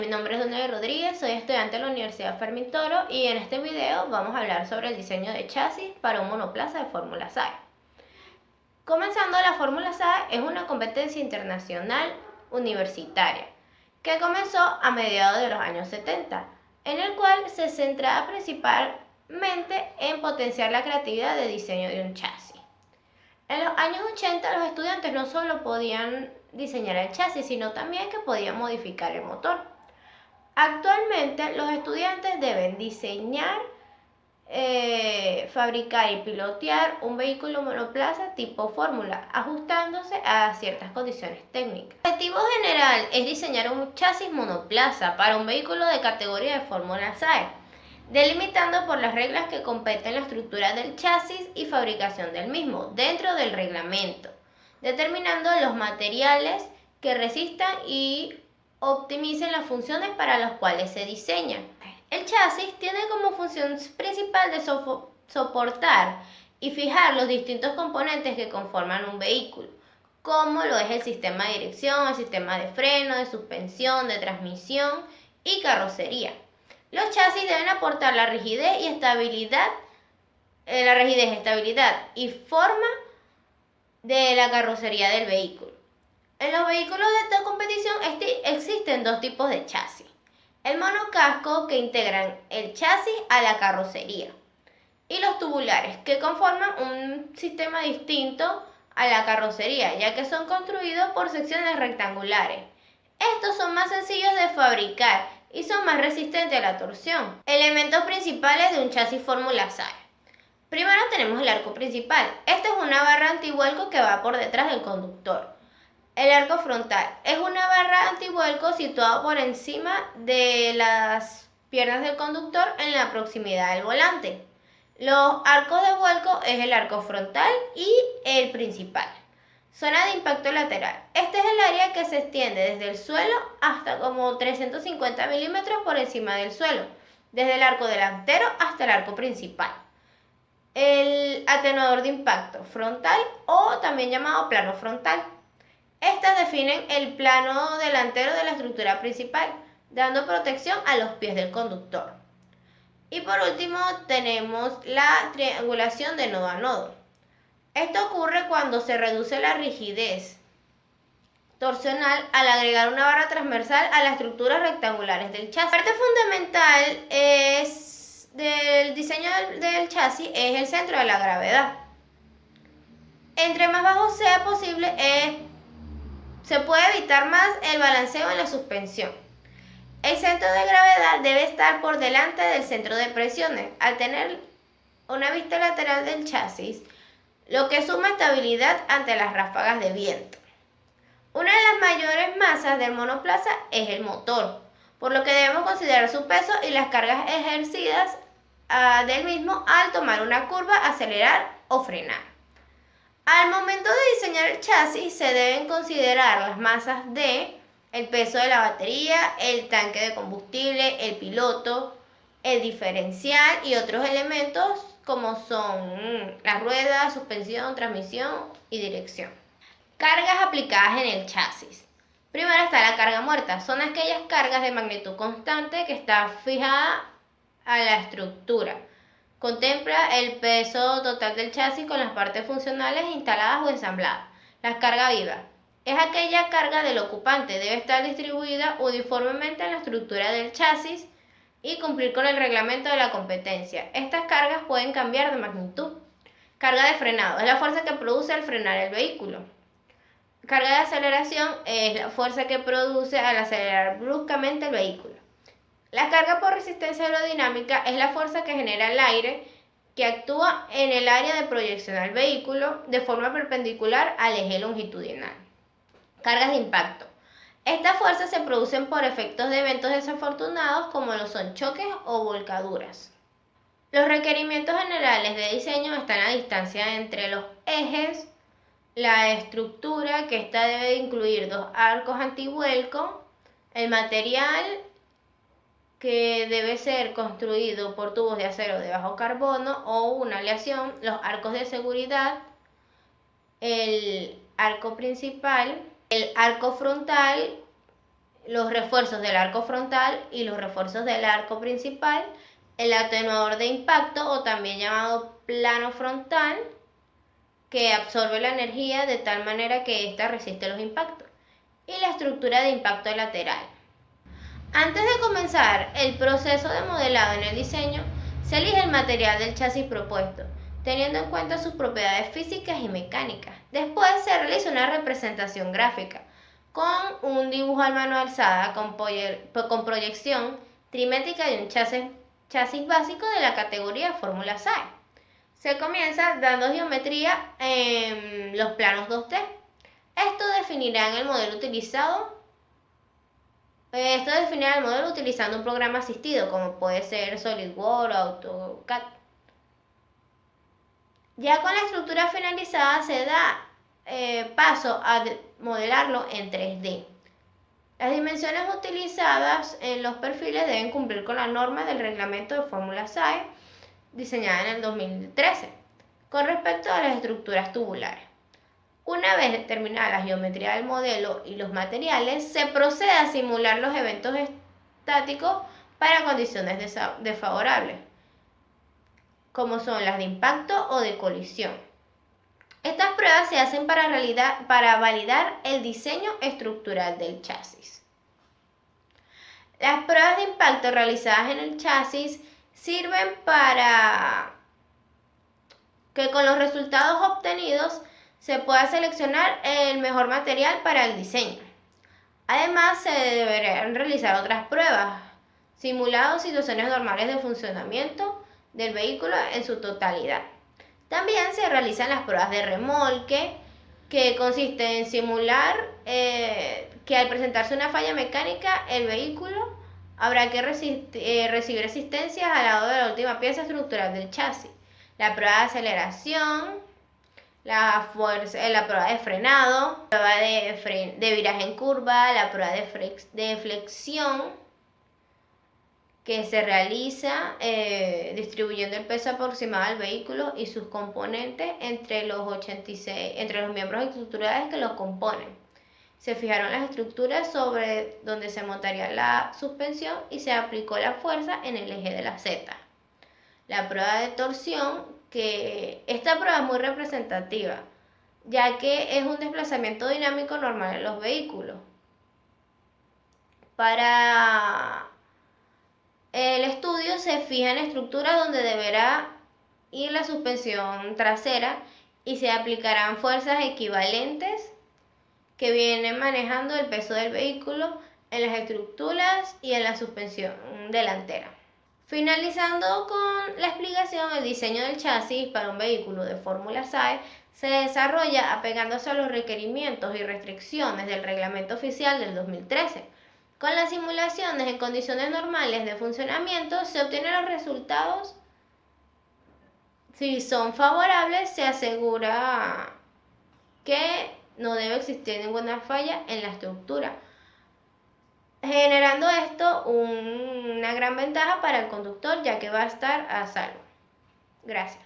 Mi nombre es Donel Rodríguez, soy estudiante de la Universidad Fermín Toro y en este video vamos a hablar sobre el diseño de chasis para un monoplaza de Fórmula SAE. Comenzando, la Fórmula SAE es una competencia internacional universitaria que comenzó a mediados de los años 70, en el cual se centraba principalmente en potenciar la creatividad de diseño de un chasis. En los años 80 los estudiantes no solo podían diseñar el chasis, sino también que podían modificar el motor. Actualmente los estudiantes deben diseñar, fabricar y pilotear un vehículo monoplaza tipo Fórmula, ajustándose a ciertas condiciones técnicas. El objetivo general es diseñar un chasis monoplaza para un vehículo de categoría de Fórmula SAE, delimitando por las reglas que competen la estructura del chasis y fabricación del mismo dentro del reglamento, determinando los materiales que resistan y optimicen las funciones para las cuales se diseña. El chasis tiene como función principal de soportar y fijar los distintos componentes que conforman un vehículo, como lo es el sistema de dirección, el sistema de freno, de suspensión, de transmisión y carrocería. Los chasis deben aportar la rigidez, estabilidad y forma de la carrocería del vehículo. En los vehículos de esta competición existen dos tipos de chasis. El monocasco, que integran el chasis a la carrocería, y los tubulares, que conforman un sistema distinto a la carrocería, ya que son construidos por secciones rectangulares. Estos son más sencillos de fabricar y son más resistentes a la torsión. Elementos principales de un chasis Fórmula SAE. Primero tenemos el arco principal. Esta es una barra antivuelco que va por detrás del conductor. El arco frontal es una barra antivuelco situada por encima de las piernas del conductor en la proximidad del volante. Los arcos de vuelco es el arco frontal y el principal. Zona de impacto lateral. Este es el área que se extiende desde el suelo hasta como 350 milímetros por encima del suelo, desde el arco delantero hasta el arco principal. El atenuador de impacto frontal, o también llamado plano frontal. Estas definen el plano delantero de la estructura principal, dando protección a los pies del conductor. Y por último tenemos la triangulación de nodo a nodo. Esto ocurre cuando se reduce la rigidez torsional al agregar una barra transversal a las estructuras rectangulares del chasis. La parte fundamental del diseño del chasis es el centro de la gravedad. Entre más bajo sea posible, se puede evitar más el balanceo en la suspensión. El centro de gravedad debe estar por delante del centro de presiones, al tener una vista lateral del chasis, lo que suma estabilidad ante las ráfagas de viento. Una de las mayores masas del monoplaza es el motor, por lo que debemos considerar su peso y las cargas ejercidas del mismo al tomar una curva, acelerar o frenar. Al momento de diseñar el chasis se deben considerar las masas el peso de la batería, el tanque de combustible, el piloto, el diferencial y otros elementos como son las ruedas, suspensión, transmisión y dirección. Cargas aplicadas en el chasis. Primero está la carga muerta. Son aquellas cargas de magnitud constante que está fijada a la estructura. Contempla el peso total del chasis con las partes funcionales instaladas o ensambladas. La carga viva es aquella carga del ocupante. Debe estar distribuida uniformemente en la estructura del chasis y cumplir con el reglamento de la competencia. Estas cargas pueden cambiar de magnitud. Carga de frenado es la fuerza que produce al frenar el vehículo. Carga de aceleración es la fuerza que produce al acelerar bruscamente el vehículo. La carga por resistencia aerodinámica es la fuerza que genera el aire que actúa en el área de proyección al vehículo de forma perpendicular al eje longitudinal. Cargas de impacto. Estas fuerzas se producen por efectos de eventos desafortunados como lo son choques o volcaduras. Los requerimientos generales de diseño están a la distancia entre los ejes, la estructura, que esta debe incluir dos arcos antivuelco, el material, que debe ser construido por tubos de acero de bajo carbono o una aleación, los arcos de seguridad, el arco principal, el arco frontal los refuerzos del arco frontal y los refuerzos del arco principal, el atenuador de impacto o también llamado plano frontal, que absorbe la energía de tal manera que ésta resiste los impactos, y la estructura de impacto lateral. Antes de comenzar el proceso de modelado en el diseño, se elige el material del chasis propuesto, teniendo en cuenta sus propiedades físicas y mecánicas. Después se realiza una representación gráfica, con un dibujo a mano alzada con proyección trimétrica de un chasis básico de la categoría Fórmula SAE. Se comienza dando geometría en los planos 2D. Esto definirá el modelo utilizando un programa asistido, como puede ser SolidWorks o AutoCAD. Ya con la estructura finalizada se da paso a modelarlo en 3D. Las dimensiones utilizadas en los perfiles deben cumplir con la norma del reglamento de Fórmula SAE, diseñada en el 2013, con respecto a las estructuras tubulares. Una vez determinada la geometría del modelo y los materiales, se procede a simular los eventos estáticos para condiciones desfavorables, como son las de impacto o de colisión. Estas pruebas se hacen para validar el diseño estructural del chasis. Las pruebas de impacto realizadas en el chasis sirven para que con los resultados obtenidos se pueda seleccionar el mejor material para el diseño. Además, se deberán realizar otras pruebas, simulando situaciones normales de funcionamiento del vehículo en su totalidad. También se realizan las pruebas de remolque, que consiste en simular que al presentarse una falla mecánica, el vehículo habrá que recibir resistencias al lado de la última pieza estructural del chasis. La prueba de aceleración, la prueba de frenado, la prueba de viraje en curva, la prueba de flexión, que se realiza distribuyendo el peso aproximado del vehículo y sus componentes entre los miembros estructurales que los componen. Se fijaron las estructuras sobre donde se montaría la suspensión y se aplicó la fuerza en el eje de la Z. La prueba de torsión, que esta prueba es muy representativa, ya que es un desplazamiento dinámico normal en los vehículos. Para el estudio se fija en estructuras donde deberá ir la suspensión trasera y se aplicarán fuerzas equivalentes que vienen manejando el peso del vehículo en las estructuras y en la suspensión delantera. Finalizando con la explicación, el diseño del chasis para un vehículo de Fórmula SAE se desarrolla apegándose a los requerimientos y restricciones del reglamento oficial del 2013. Con las simulaciones en condiciones normales de funcionamiento se obtienen los resultados. Si son favorables, se asegura que no debe existir ninguna falla en la estructura, generando esto una gran ventaja para el conductor, ya que va a estar a salvo. Gracias.